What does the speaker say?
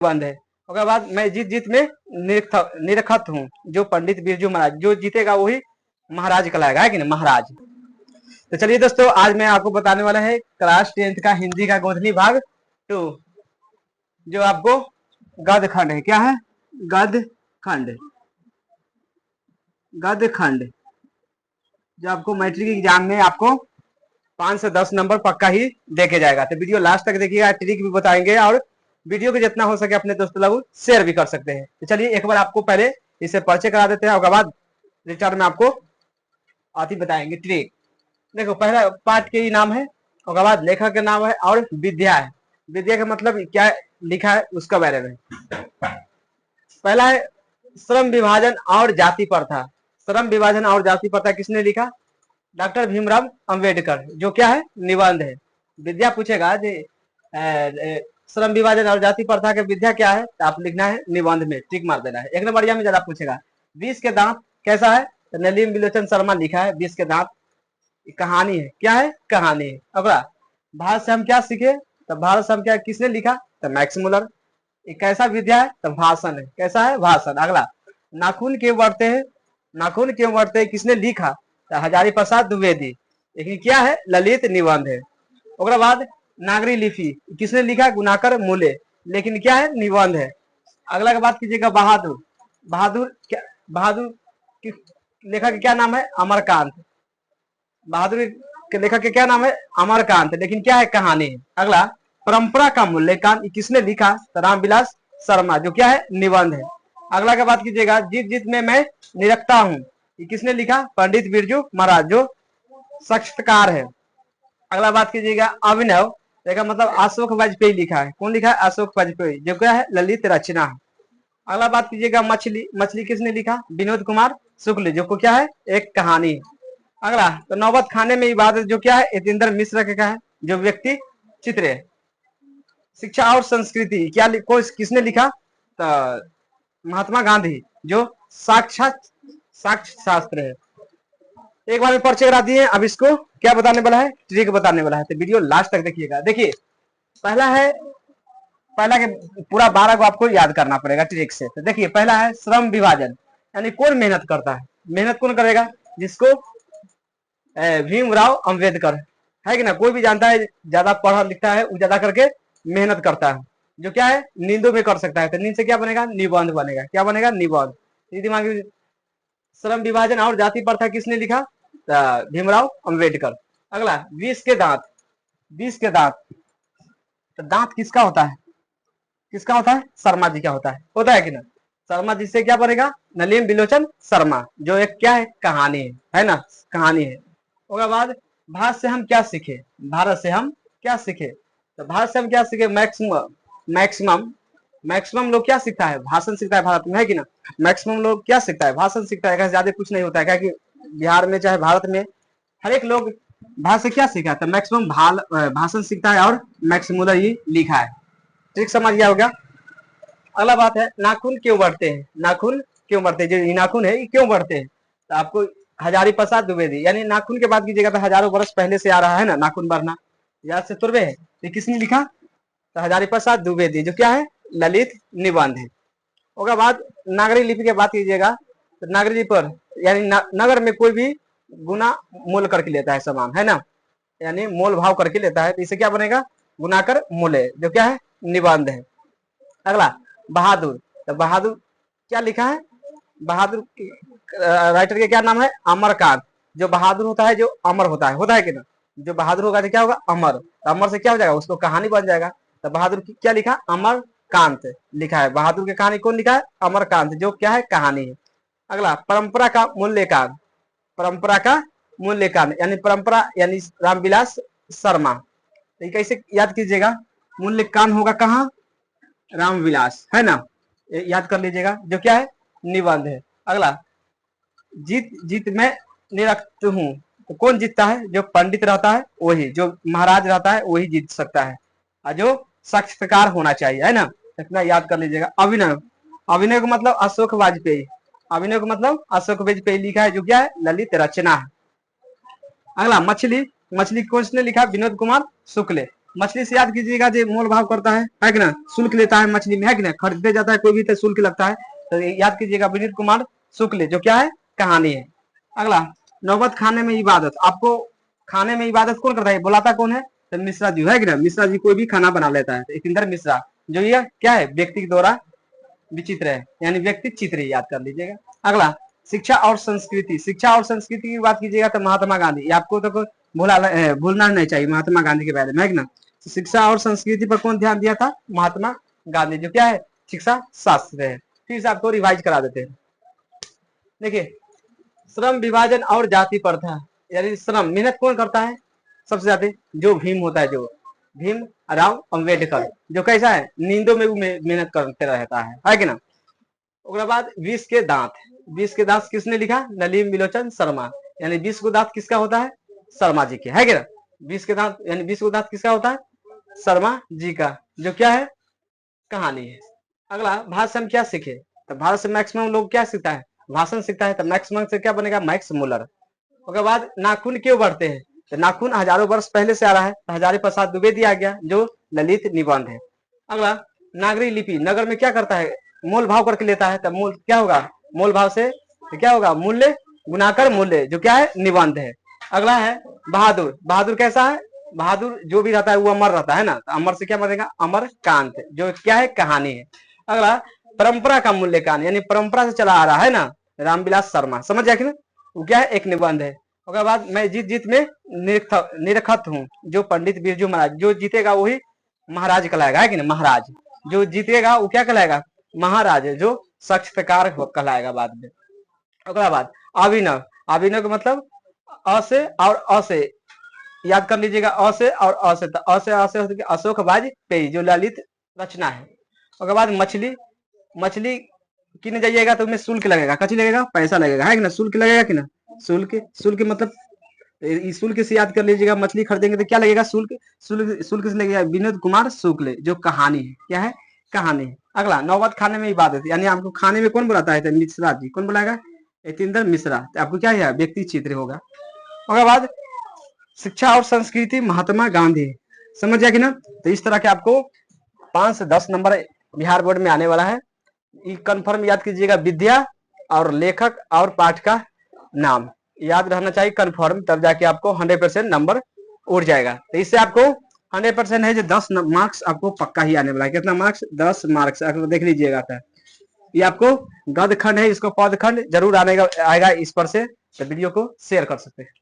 बंद है। उसके बाद मैं जीत जीत में निरखत हूँ, जो पंडित बिरजू महाराज, जो जीतेगा वही महाराज कहलाएगा, है कि नहीं, महाराज। तो चलिए दोस्तों, आज मैं आपको बताने वाला है क्लास 10th का हिंदी का गोधनी भाग 2, जो आपको गद्य खंड है। क्या है? गद्य खंड। गद्य खंड जो आपको मैट्रिक एग्जाम में आपको 5 से 10 नंबर पक्का ही देके जाएगा। तो वीडियो लास्ट तक देखिएगा, ट्रिक भी बताएंगे और वीडियो को जितना हो सके अपने दोस्तों लोग शेयर भी कर सकते हैं। तो चलिए एक बार आपको पहले इसे परिचय करा देते हैं, उसके बाद रिटर्न में आपको आती बताएंगे ट्रिक। देखो, पहला पाठ के ही नाम है, उसके बाद लेखक का नाम है और विद्या है। विद्या का मतलब क्या लिखा है उसका बारे में। पहला है श्रम विभाजन और जाति प्रथा। श्रम विभाजन और जाति प्रथा किसने लिखा? डॉक्टर भीमराव अंबेडकर, जो क्या है, निबंध है। विद्या पूछेगा श्रम विभाजन और जाति प्रथा के विद्या क्या है, तो आप लिखना है निबंध में, टिक मार देना है। एक नंबर में ज्यादा पूछेगा विष के दांत कैसा है, तो नलिन बिलोचन शर्मा लिखा है विष के दांत। कहानी है, क्या है, कहानी है। अगला, भारत से हम क्या सीखे, तो भारत से हम क्या किसने लिखा, तो मैक्स मुलर। कैसा विद्या है, तो भाषण है। कैसा है, भाषण। अगला, नाखून क्यों बढ़ते हैं, नाखून क्यों बढ़ते हैं किसने लिखा, तो हजारी प्रसाद द्विवेदी। लेकिन क्या है, ललित निबंध है। उसके बाद नागरी लिपि किसने लिखा, गुनाकर मूले। लेकिन क्या है, निबंध है। अगला की बात कीजिएगा बहादुर। बहादुर क्या, बहादुर लेखक क्या नाम है, अमरकांत। बहादुर के लेखक के क्या नाम है, अमरकांत। लेकिन क्या है, कहानी है। अगला, परंपरा का मूल्यांकन किसने लिखा, तो रामविलास शर्मा, जो क्या है, निबंध है। अगला की बात कीजिएगा जीत जीत में मैं निरखता हूँ, ये किसने लिखा, पंडित बिरजू महाराज, जो साक्षात्कार है। अगला बात कीजिएगा अभिनव, देखा मतलब अशोक वाजपेयी लिखा है। कौन लिखा है, अशोक वाजपेयी, जो क्या है, ललित रचना है। अगला बात कीजिएगा मछली, मछली किसने लिखा, विनोद कुमार शुक्ल, जो को क्या है, एक कहानी है। अगला, तो नौबत खाने में इबादत, जो क्या है, यतीन्द्र मिश्र का है, जो व्यक्ति चित्र है। शिक्षा और संस्कृति क्या किसने लिखा, तो महात्मा गांधी, जो साक्ष्य शास्त्र है। एक बार में परिचय करा दिए, अब इसको क्या बताने वाला है, ट्रिक बताने वाला है। तो वीडियो लास्ट तक देखिएगा। देखिए, पहला के पूरा 12 को आपको याद करना पड़ेगा ट्रिक से। तो देखिए, पहला है श्रम विभाजन, यानी कौन मेहनत करता है, मेहनत कौन करेगा, जिसको भीमराव अंबेडकर, है कि ना, कोई भी जानता है ज्यादा पढ़ा लिखता है वो ज्यादा करके मेहनत करता है, जो क्या है, नींदों में कर सकता है। तो नींद से क्या बनेगा, निबंध बनेगा। क्या बनेगा, निबंध। दिमाग में, श्रम विभाजन और जाति प्रथा किसने लिखा, भीमराव अंबेडकर। अगला, विष के दांत, विष के दांत, तो दांत किसका होता है, किसका होता है, शर्मा जी का होता है कि ना। शर्मा जी से क्या बनेगा, नलिन बिलोचन शर्मा, जो एक क्या है, कहानी है ना, कहानी है। उसके बाद भारत से हम क्या सीखे, भारत से हम क्या सीखे, तो भारत से हम क्या सीखे, मैक्सिमम लोग क्या सीखता है, भाषण सीखता है भारत में, है कि ना। मैक्सिमम लोग क्या सीखता है, भाषण सीखता है। ज्यादा कुछ नहीं होता है, क्योंकि बिहार में चाहे भारत में हर एक लोग भारत से क्या सीखा, तो मैक्सिमम भाषण सीखता है और मैक्सिमुलर ही लिखा है। ठीक समझ गया होगा। अगला बात है नाखून क्यों बढ़ते हैं, नाखून क्यों बढ़ते हैं, जो नाखून है ये क्यों बढ़ते हैं, तो आपको हजारी प्रसाद द्विवेदी, यानी नाखून के बात कीजिएगा तो हजारों वर्ष पहले से आ रहा है ना नाखून बढ़ना, याद से तुरबे है। तो किसने लिखा, तो हजारी प्रसाद द्विवेदी, जो क्या है, ललित निबंध है। उसके बाद नागरी लिपि की बात कीजिएगा तो नागरी लिपि पर, यानी नगर में कोई भी गुना मोल करके लेता है सामान, है ना, यानी मोल भाव करके लेता है, तो इसे क्या बनेगा, गुनाकर मूल्य, जो क्या है, निबंध है। अगला, बहादुर, तो बहादुर क्या लिखा है, बहादुर राइटर के क्या नाम है, अमरकांत। जो बहादुर होता है, जो अमर होता है कि ना, जो बहादुर होगा तो क्या होगा, अमर। तो अमर से क्या हो जाएगा, उसको कहानी बन जाएगा। तो बहादुर की क्या लिखा, अमरकांत लिखा है। बहादुर की कहानी कौन लिखा है, अमरकांत, जो क्या है, कहानी है। अगला, परंपरा का मूल्यांकन, परंपरा का मूल्यांकन यानी परंपरा, यानी रामविलास शर्मा। तो कैसे याद कीजिएगा, मूल्यांकन होगा कहाँ, रामविलास, है ना, याद कर लीजिएगा, जो क्या है, निबंध है। अगला, जीत जीत में निरक्त हूँ, तो कौन जीतता है, जो पंडित रहता है वही, जो महाराज रहता है वही जीत सकता है, और जो साक्षात्कार होना चाहिए, है ना, इतना याद कर लीजिएगा। अभिनव, अभिनव का मतलब अशोक वाजपेयी, अभिनव का मतलब अशोक वाजपेयी लिखा है, जो क्या है, ललित रचना है। अगला, मछली, मछली कौन ने लिखा, विनोद कुमार शुक्ल, मछली से याद कीजिएगा जो मोल भाव करता है कि ना, शुल्क लेता है मछली में, है कि ना, खरीदे जाता है कोई भी तो शुल्क लगता है, तो याद कीजिएगा विनीत कुमार शुक्ल, जो क्या है, कहानी है। अगला, नौबत खाने में इबादत। आपको खाने में इबादत कौन करता है, बुलाता कौन है, तो मिश्रा जी, है कि ना, मिश्रा जी कोई भी खाना बना लेता है, तो यतीन्द्र मिश्रा, जो ये क्या है, व्यक्ति के द्वारा विचित्र है, यानी व्यक्ति चित्र, याद कर लीजिएगा। अगला, शिक्षा और संस्कृति। शिक्षा और संस्कृति की बात कीजिएगा तो महात्मा गांधी, आपको तो भूलना नहीं चाहिए महात्मा गांधी के बारे में, है कि ना। शिक्षा और संस्कृति पर कौन ध्यान दिया था, महात्मा गांधी, जो क्या है, शिक्षा शास्त्र है। फिर से आपको रिवाइज करा देते हैं। देखिए, श्रम विभाजन और जाति प्रथा, यानी श्रम मेहनत कौन करता है सबसे ज्यादा, जो भीम होता है, जो भीम राव अम्बेडकर, जो कैसा है, नींदों में भी मेहनत करते रहता है कि ना। उसके बाद विष के दांत। विष के दांत किसने लिखा, नलिन विलोचन शर्मा, यानी विष को दांत किसका होता है, शर्मा जी के, है कि ना। विष के दांत यानी विष को दांत किसका होता है, शर्मा जी का, जो क्या है, कहानी है। अगला, भाषण से हम क्या सीखे, तो भारत से मैक्सिमम लोग क्या सीखता है, भाषण सीखता है, तो मैक्सिमम से क्या बनेगा, मैक्स मुलर। उसके बाद नाखून क्यों बढ़ते हैं, तो नाखून हजारों वर्ष पहले से आ रहा है, तो हजारी प्रसाद दुबे दिया गया, जो ललित निबंध है। अगला, नागरी लिपि, नगर में क्या करता है, मोल भाव करके लेता है, तो मूल क्या होगा, मोल भाव से तो क्या होगा, मूल्य गुणाकर मूल्य, जो क्या है, निबंध है। अगला है बहादुर। बहादुर कैसा है, बहादुर जो भी रहता है वो अमर रहता है ना, तो अमर से क्या बनेगा, अमर कांत, जो क्या है, कहानी है। अगला, परंपरा का मूल्य कान, यानी परंपरा से चला आ रहा है ना, रामविलास शर्मा, समझ जाए कि ना, वो क्या है, एक निबंध है। उसके बाद मैं जीत जीत में निरखत हूँ, जो पंडित बिरजू महाराज, जो जीतेगा वही महाराज कहलाएगा, है कि ना, महाराज, जो जीतेगा वो क्या कहलाएगा, महाराज, जो साक्षात्कार कहलाएगा बाद में। अगला बात, अभिनव। अभिनव का मतलब अ से और अ से, याद कर लीजिएगा, अ से और अ से, तो अ से अशोक वाजपेयी, जो ललित रचना है। उसके बाद मछली। मछली किने जाइएगा तो उसमें शुल्क लगेगा, कची लगेगा, पैसा लगेगा, है कि ना, शुल्क लगेगा कि ना, शुल्क। शुल्क मतलब इस शुल्क से याद कर लीजिएगा, मछली खरीदेंगे तो क्या लगेगा, शुल्क। शुल्क से लगेगा विनोद कुमार शुक्ल, जो कहानी है, क्या है, कहानी है। अगला, नौबत खाने में इबादत, यानी आपको खाने में कौन बुलाता है, तो मिश्रा जी, कौन बुलाएगा, यतीन्द्र मिश्रा, तो आपको क्या है, व्यक्ति चित्र होगा। उसके बाद शिक्षा और संस्कृति, महात्मा गांधी, समझ गया कि ना। तो इस तरह के आपको 5 से 10 नंबर बिहार बोर्ड में आने वाला है। कंफर्म याद कीजिएगा, विद्या और लेखक और पाठ का नाम याद रहना चाहिए कंफर्म, तब जाके आपको 100% नंबर उड़ जाएगा। तो इससे आपको 100% है जो 10 मार्क्स आपको पक्का ही आने वाला है। कितना मार्क्स, 10 मार्क्स, आपको देख लीजिएगा। ये आपको गद खंड है, इसको पद खंड जरूर आएगा इस पर से, तो वीडियो को शेयर कर सकते हैं।